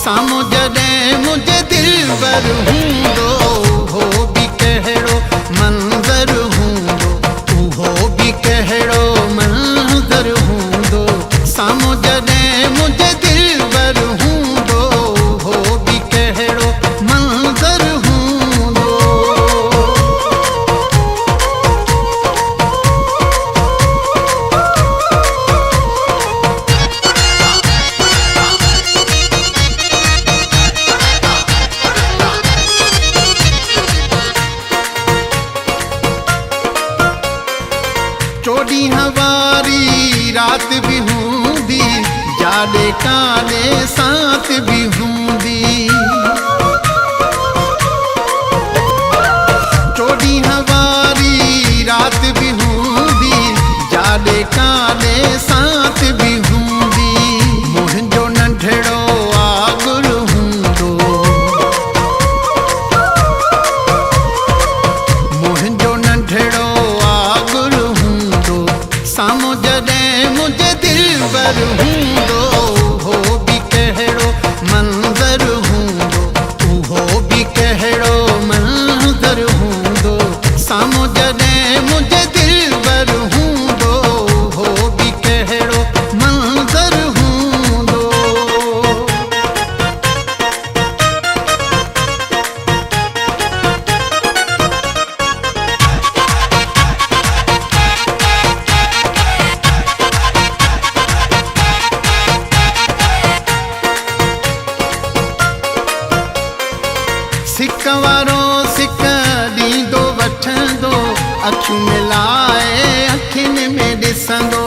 साम्हूं जॾहिं मुंहिंजे दिलबर हूंदो उहो बि कहिड़ो मंज़र हूंदो, उहो बि कहिड़ो मंज़र हूंदो। साम्हूं जॾहिं मुंहिंजे दिलबर हूंदो उहो बि कहिड़ो मंज़र हूंदो। चोॾींहं वारी रात बि हूंदी, जाॾे काॾे सांत बि हूंदी। चोॾींहं वारी रात बि हूंदी, जाॾे काॾे सांत बि हूंदी। मुंहिंजो नंढड़ो आगुर हूंदो, मुंहिंजो नंढड़ो साम्हूं जॾहिं मुंहिंजे दिलबर हूंदो उहो बि कहिड़ो मंज़र हूंदो, उहो बि कहिड़ो मंज़र हूंदो। साम्हूं जॾहिं मुंहिंजे दिलबर हूंदो उहो बि कहिड़ो मंज़र हूंदो। सिक वारो सिक ॾींदो वठंदो, अखियूं मिलाए अखियुनि में ॾिसंदो।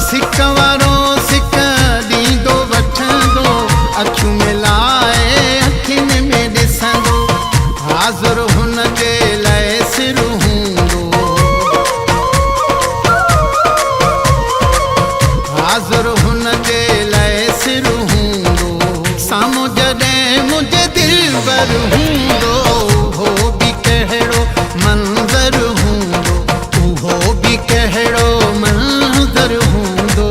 सिक वारो सिक ॾींदो वठंदो, अखियूं मिलाए अखियुनि में ॾिसंदो। हाज़ुर हुन जे लाइ सिर हूंदो, हाज़ुर हुन जे लाइ सिर हूंदो। साम्हूं जॾहिं मुंहिंजे दिलबर हूंदो उहो बि कहिड़ो मंज़र हूंदो, उहो बि कहिड़ो मंज़र हूंदो।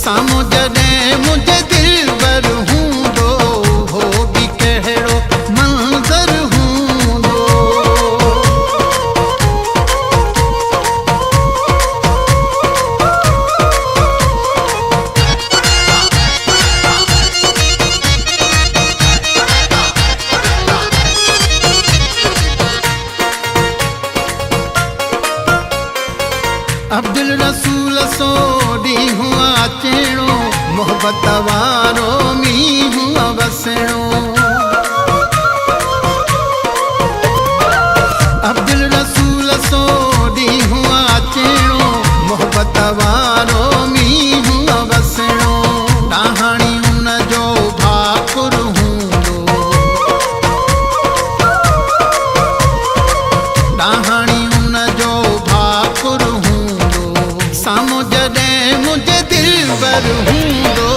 साम्हूं जॾहिं मुंहिंजे दिलबर हूंदो उहो बि कहिड़ो मंज़र हूंदो। अब्दुल रसूल सो ॾींहुं अचणो, मोहबत वारो मींहुं वसणो। अब्दुल रसूल सो ॾींहुं अचणो, मोहबत वारो मींहुं वसणो। ॾाहाणी हुन जो भाकुर हूंदो, ॾाहाणी हुन जो भाकुर हूंदो। साम्हूं जॾहिं मुंहिंजे दिलबर हूंदो